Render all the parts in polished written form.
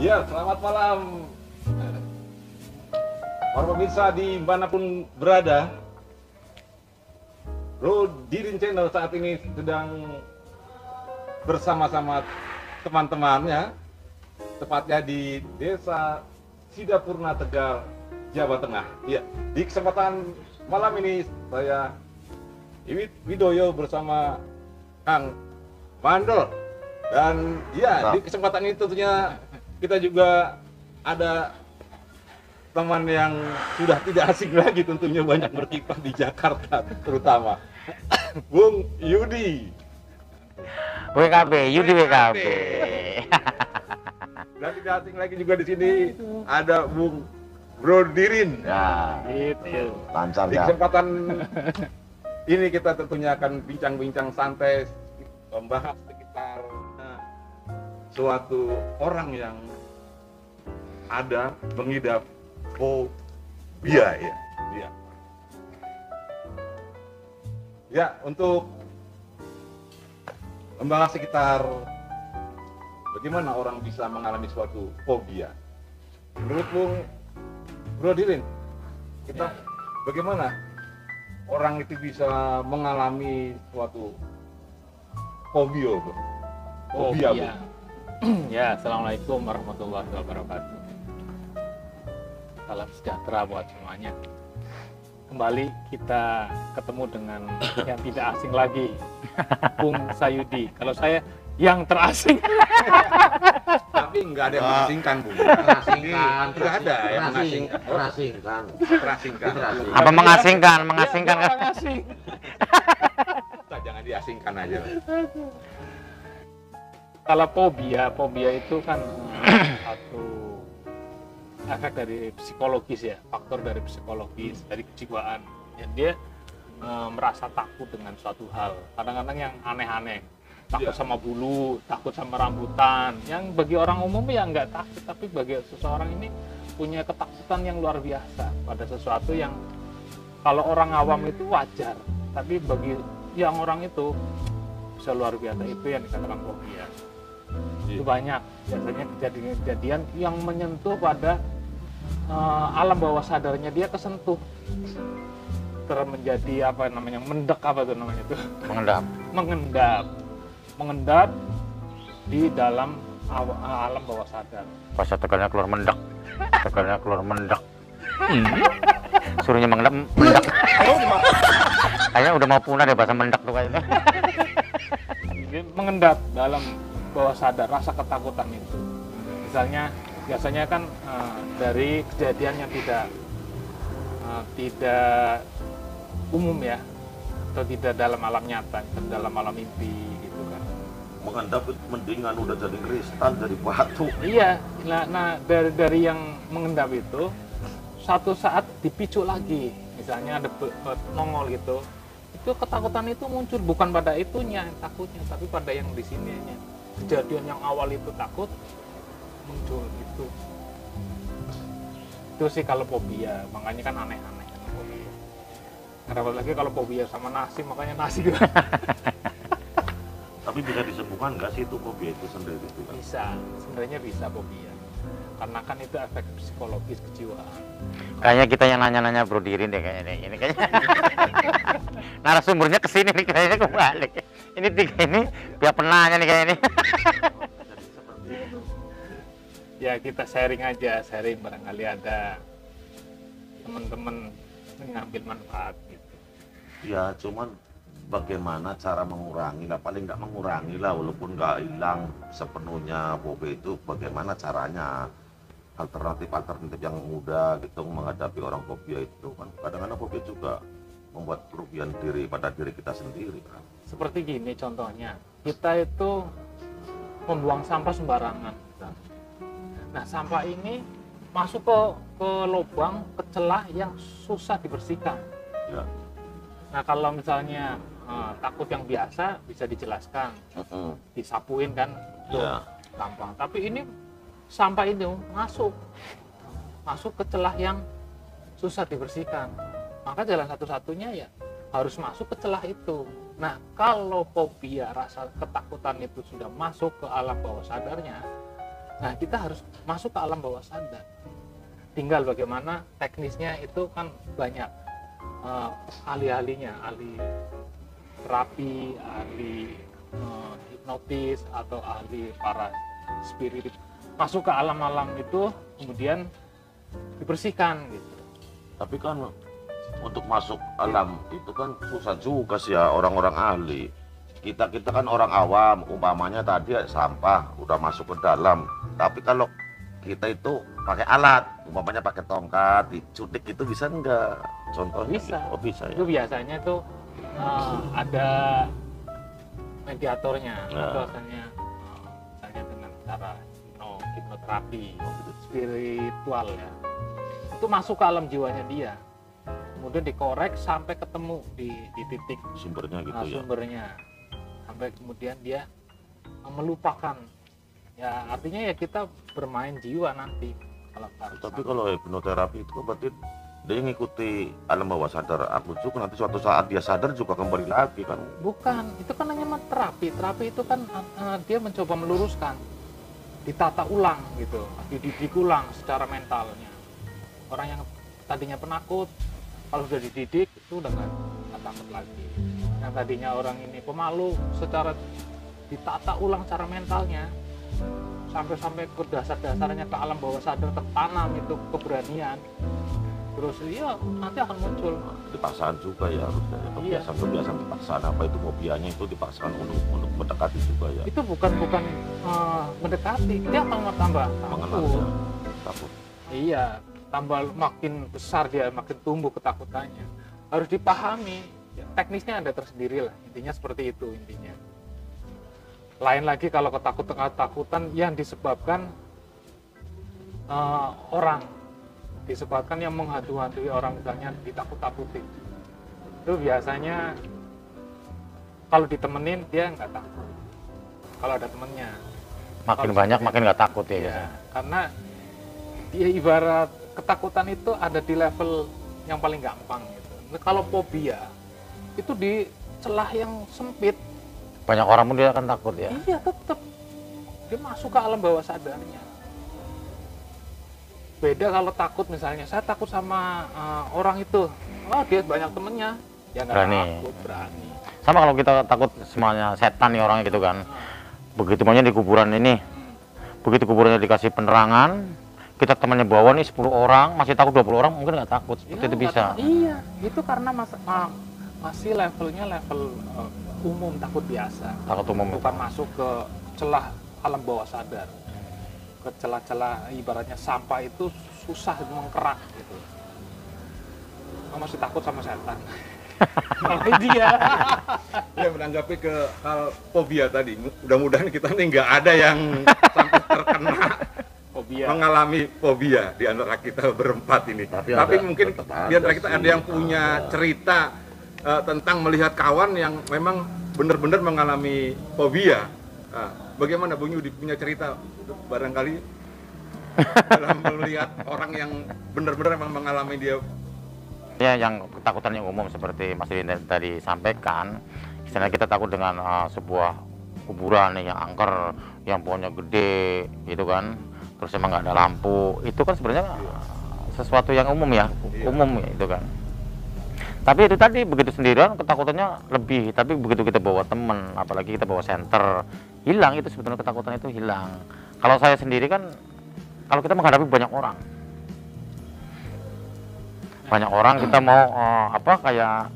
Ya, selamat malam para pemirsa dimanapun berada. Dirin Channel saat ini sedang bersama-sama teman-temannya, tepatnya di Desa Sidapurna, Tegal, Jawa Tengah. Ya, di kesempatan malam ini saya Iwit Widoyo bersama Kang Mandor. Dan ya, di kesempatan ini tentunya kita juga ada teman yang sudah tidak asing lagi, tentunya banyak berkiprah di Jakarta terutama, Bung Yudi. WKB, Yudi WKB. Dan tidak asing lagi juga di sini ada Bung Bro Dirin. Ya, Itu. lancar Di ya. kesempatan ini kita tentunya akan bincang-bincang santai, membahas sekitar suatu orang yang ada mengidap fobia ya. Ya. Ya, untuk membahas sekitar bagaimana orang bisa mengalami suatu fobia. Menurut Bro Dirin, kita bagaimana orang itu bisa mengalami suatu fobia, Bro? Fobia, Bro. Ya, assalamualaikum warahmatullahi wabarakatuh. Salam sejahtera buat semuanya. Kembali kita ketemu dengan yang tidak asing lagi, Bung Sayudi. Kalau saya yang terasing. Tapi nggak ada yang mengasingkan, Bung. Mengasingkan, Nggak ada yang mengasingkan. mengasingkan. Terasingkan. Apa mengasingkan? Mengasingkan kan? Orang asing. Kita jangan diasingkan aja. Kalau fobia itu kan satu efek dari psikologis ya, faktor dari psikologis, dari kejiwaan. Ya, dia merasa takut dengan suatu hal. Kadang-kadang yang aneh-aneh, takut sama bulu, takut sama rambutan. Yang bagi orang umum ya nggak takut, tapi bagi seseorang ini punya ketakutan yang luar biasa pada sesuatu yang kalau orang awam itu wajar, tapi bagi yang orang itu bisa luar biasa. Itu yang dikatakan fobia. Itu banyak biasanya kejadian-kejadian yang menyentuh pada alam bawah sadarnya, dia kesentuh menjadi apa namanya, mendek, apa itu namanya itu, mengendap di dalam alam bawah sadar. Bahasa Tegalnya keluar mendak. Tegalnya keluar mendak. Suruhnya mengendap mendak. Kayaknya udah mau punah deh bahasa mendak tuh kayaknya. Dia mengendap dalam bawah sadar rasa ketakutan itu. Misalnya biasanya kan dari kejadian yang tidak umum ya, atau tidak dalam alam nyata, dalam alam mimpi gitu kan. Mengendap mendingan udah jadi kristal, jadi batu. Iya, nah dari yang mengendap itu satu saat dipicu lagi, misalnya ada nongol gitu, itu ketakutan itu muncul bukan pada itunya yang takutnya, tapi pada yang di sininya. Kejadian yang awal itu takut muncul itu sih kalau fobia. Makanya kan aneh-aneh kan fobia. Kenapa lagi kalau fobia sama nasi, makanya nasi juga. Tapi bisa disembuhkan nggak sih itu fobia itu sendiri itu kan? Bisa, sebenarnya bisa fobia, karena kan itu efek psikologis kejiwaan. Kayaknya kita yang nanya-nanya Bro Dirin deh kayaknya nih. Ini kayaknya narasumbernya kesini nih kayaknya kembali. Ini tiga ini pihak penanya nih kayaknya nih. Ya kita sharing aja, barangkali ada teman-teman mengambil manfaat gitu. Ya cuman bagaimana cara mengurangi lah, paling nggak mengurangi lah, walaupun nggak hilang sepenuhnya fobia itu, bagaimana caranya, alternatif yang mudah gitu menghadapi orang fobia itu kan. Kadang-kadang fobia juga membuat kerugian diri pada diri kita sendiri kan. Seperti gini contohnya, kita itu membuang sampah sembarangan. Nah sampah ini masuk ke lubang, ke celah yang susah dibersihkan. Ya. Nah kalau misalnya takut yang biasa bisa dijelaskan, disapuin kan, tuh Ya. gampang. Tapi ini sampah ini masuk ke celah yang susah dibersihkan. Maka jalan satu-satunya ya harus masuk ke celah itu. Nah, kalau fobia, rasa ketakutan itu sudah masuk ke alam bawah sadarnya, Nah, kita harus masuk ke alam bawah sadar. Tinggal bagaimana teknisnya itu kan banyak ahli-ahlinya, ahli terapi, ahli hipnotis atau ahli para spirit masuk ke alam-alam itu kemudian dibersihkan gitu. Tapi kan untuk masuk alam itu kan susah juga sih ya orang-orang ahli. Kita kan orang awam, umpamanya tadi sampah udah masuk ke dalam. Tapi kalau kita itu pakai alat, umpamanya pakai tongkat, dicudik itu bisa enggak? Contohnya Bisa. gitu. Oh, bisa ya. Itu biasanya tuh ada mediatornya, Nah. misalnya dengan cara hipnoterapi, spiritual ya. Itu masuk ke alam jiwanya dia. Kemudian dikorek sampai ketemu di titik Sumbernya gitu ya. sumbernya. Sampai kemudian dia melupakan. Ya artinya ya kita bermain jiwa nanti kalau Tapi kalau hipnoterapi itu kan berarti dia ngikuti alam bawah sadar aku juga, nanti suatu saat dia sadar juga kembali lagi kan. bukan, itu kan hanya terapi. Terapi itu kan dia mencoba meluruskan, ditata ulang gitu, dididik ulang secara mentalnya. Orang yang tadinya penakut, kalau sudah dididik itu udah nggak takut lagi. Yang tadinya orang ini pemalu, secara ditata ulang cara mentalnya, sampai ke dasar-dasarnya, ke alam bawah sadar tertanam itu keberanian. Terus iya nanti akan muncul. Dipaksaan juga ya harusnya. Iya. Kebiasaan dipaksaan apa itu fobianya itu dipaksakan untuk mendekati juga ya. Itu bukan mendekati, dia akan tambah Mengenal takut. ya. Takut. Iya, tambah makin besar dia, makin tumbuh ketakutannya. Harus dipahami, ya, teknisnya ada tersendiri lah. Intinya seperti itu intinya. Lain lagi kalau ketakutan yang disebabkan orang, disebabkan yang menghantui orang, misalnya ditakut-takutin. Itu biasanya kalau ditemenin dia nggak takut. Kalau ada temennya. Makin Kalau banyak sebenarnya- makin nggak takut ya. Ya, karena ya ibarat ketakutan itu ada di level yang paling gampang gitu. Nah, kalau fobia itu di celah yang sempit, Banyak orang pun dia akan takut ya. iya tetap dia masuk ke alam bawah sadarnya. Beda kalau takut, misalnya saya takut sama orang itu, dia banyak temennya, ya nggak Berani. takut, berani. Sama kalau kita takut semuanya setan nih orangnya gitu kan. Begitu maunya di kuburan ini, begitu kuburannya dikasih penerangan, kita temannya bawa nih 10 orang, masih takut 20 orang, mungkin nggak takut. Seperti Ya, itu nggak bisa. tahu. Iya, itu karena masih levelnya level umum, takut biasa. Takut umum. Bukan masuk ke celah alam bawah sadar, ke celah-celah ibaratnya sampah itu susah mengkerak gitu. Kamu masih takut sama setan. Nah, dia. Ya menanggapi ke hal fobia tadi, mudah-mudahan kita nih nggak ada yang sampai terkena Fobia. mengalami fobia di antara kita berempat ini. Tapi Tapi ada- mungkin tetap ada di antara kita sih. ada yang punya cerita tentang melihat kawan yang memang benar-benar mengalami fobia. Nah, bagaimana Bung Yudi punya cerita barangkali dalam melihat orang yang benar-benar memang mengalami dia? Ya, yang ketakutan yang umum seperti Mas Didi tadi sampaikan, istilahnya kita takut dengan sebuah kuburan nih yang angker, yang pohonnya gede, gitu kan. Terus emang nggak ada lampu, itu kan sebenarnya sesuatu yang umum ya, umum ya, itu kan. Tapi itu tadi begitu sendirian ketakutannya lebih, tapi begitu kita bawa temen, apalagi kita bawa senter, hilang itu sebetulnya ketakutan itu hilang. Kalau saya sendiri kan, kalau kita menghadapi banyak orang kita mau kayak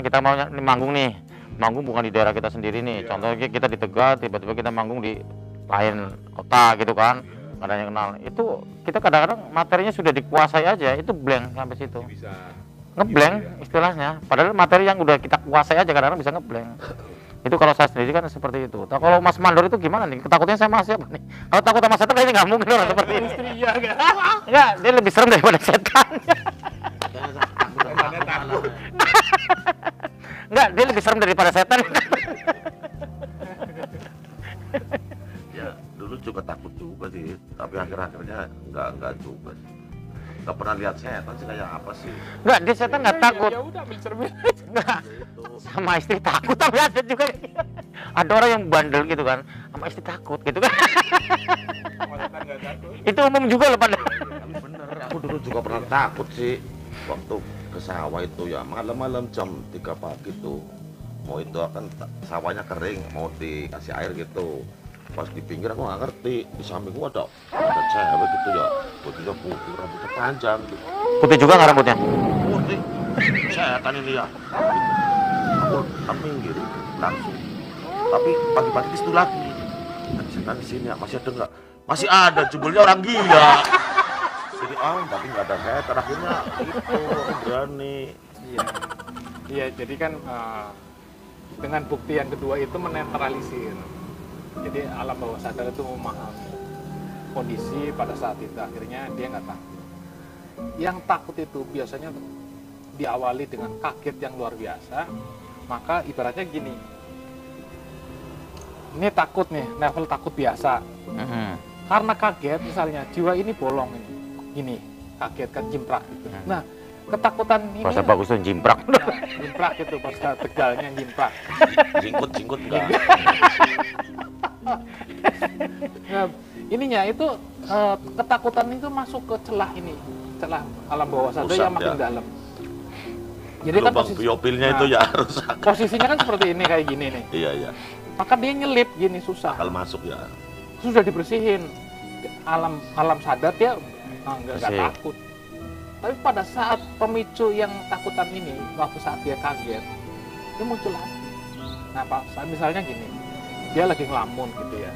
kita mau manggung nih, manggung bukan di daerah kita sendiri nih. Contohnya kita di Tegal, tiba-tiba kita manggung di lain kota gitu kan, nggak ada yang kenal. Itu kita kadang-kadang materinya sudah dikuasai aja, itu blank sampai situ, Bisa ngeblank istilahnya. Padahal materi yang udah kita kuasai aja kadang-kadang bisa ngeblank. Itu kalau saya sendiri kan seperti itu. Nah, kalau Mas Mandor itu gimana nih? Ketakutannya sama siapa nih? Kalau takut sama setan kayaknya nggak mungkin orang seperti ini. Istri ya kan? Enggak, dia lebih serem daripada setan. Enggak, dia lebih serem daripada setan. Ya dulu juga takut juga sih, tapi akhir-akhirnya enggak juga sih. nggak pernah lihat setan sih kayak apa sih. Enggak, dia setan nggak takut. Ya udah ambil cermin. Enggak. Itu Sama istri takut, tapi ada juga ada orang yang bandel gitu kan, sama istri takut gitu kan. Setan nggak takut. Itu umum juga loh pada. tapi bener, aku dulu juga pernah takut sih waktu ke sawah itu ya, malam-malam jam 3 pagi tuh mau itu akan sawahnya kering, mau dikasih air gitu. Pas di pinggir aku nggak ngerti, di samping gua ada cewek gitu ya, putihnya putih, rambutnya panjang gitu. Putih juga nggak rambutnya? Putih, setan ini ya. Aku minggir langsung, tapi pagi-pagi di situ lagi. Setan di sini ya, masih ada nggak? Masih ada, jebulnya orang gila. Jadi tapi nggak ada setan, akhirnya itu aku berani. Iya. Iya, jadi kan dengan bukti yang kedua itu menetralisir. Jadi alam bawah sadar itu memahami kondisi pada saat itu, akhirnya dia nggak takut. Yang takut itu biasanya diawali dengan kaget yang luar biasa. Maka ibaratnya gini, ini takut nih, level takut biasa. Karena kaget, misalnya jiwa ini bolong ini, gini, kaget kan jimprak gitu. Nah, ketakutan ini Bahasa bagus tuh jimprak. ya, jimprak itu bahasa Tegalnya jimprak. Jingkut enggak. Nah, ininya itu ketakutan itu masuk ke celah ini, celah alam bawah sadar Pusat, yang makin ya. dalam. Jadi kan Lubang biopilnya itu ya rusak. posisinya kan seperti ini kayak gini nih. Iya iya, Maka dia nyelip gini susah. kalau masuk ya. Sudah dibersihin alam sadar dia nggak Bersih. takut. Tapi pada saat pemicu yang takutan ini, waktu saat dia kaget, dia muncul lagi. Nah, Pak, misalnya gini, dia lagi ngelamun gitu ya,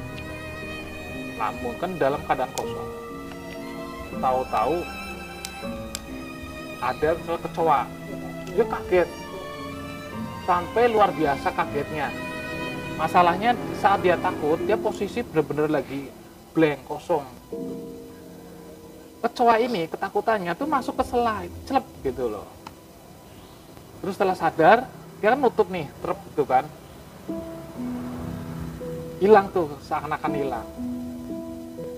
ngelamun kan dalam keadaan kosong. Tahu-tahu ada misalnya kecoa, dia kaget, sampai luar biasa kagetnya. Masalahnya saat dia takut, dia posisi benar-benar lagi blank, kosong. Kecoa ini ketakutannya tuh masuk ke selai, celep gitu loh. Terus setelah sadar, dia kan nutup nih, terep gitu kan. Hilang tuh, seakan-akan hilang.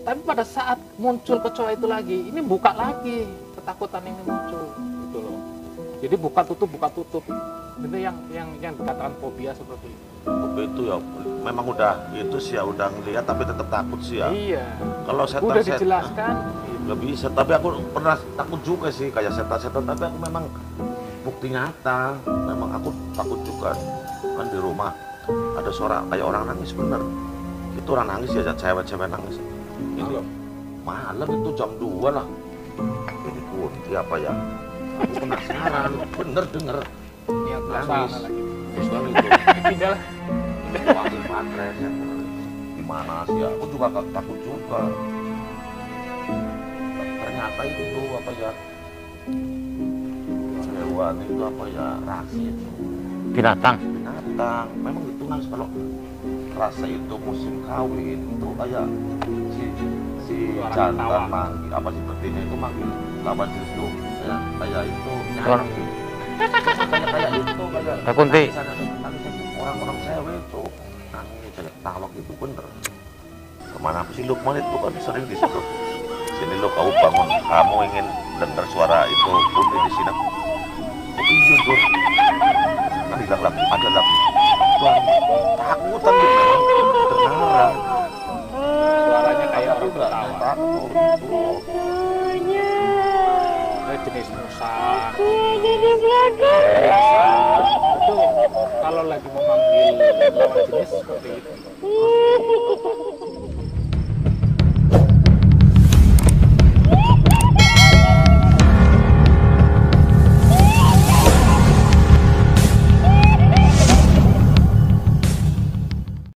Tapi pada saat muncul kecoa itu lagi, ini buka lagi, ketakutan ini muncul gitu loh. Jadi buka tutup. Itu yang dikatakan fobia seperti itu. Tapi itu ya memang udah itu sih ya udah ngeliat tapi tetap takut sih ya. Iya. Kalau setan Udah dijelaskan. nggak bisa, tapi aku pernah takut juga sih kayak setan-setan, tapi aku memang bukti nyata, memang aku takut juga. Kan di rumah ada suara kayak orang nangis bener, itu orang nangis ya, cewek-cewek nangis. Ini malam itu jam 2 lah, ini kunti apa ya, aku penasaran, bener denger Yang nangis, lagi. terus kan itu Pindah lah. wakil patres ya, gimana sih ya, aku juga takut juga. Ternyata itu apa ya, hewan itu apa ya, rasi itu Binatang. binatang, memang itu nangis kalau rasa itu musim kawin itu kayak si Suara jantan ketawa. manggil apa sih betina itu manggil lawan jenis itu kayak itu Suara- nyanyi kayak itu kayak Kunti. nangisan orang-orang cewek itu nangis kayak tawak itu bener. Kemana sih Lukman itu kan sering di situ. Sini lo kau bangun, kamu ingin dengar suara itu Kunti di sini. Oh iya Dur. Kan bilang lagi ada lagi. Bang, takutan gitu memang kedengaran. Suaranya kayak orang Enggak ketawa. takut itu. Ada jenis musang. Aku jadi belajar. Itu kalau lagi memanggil lawan jenis seperti itu.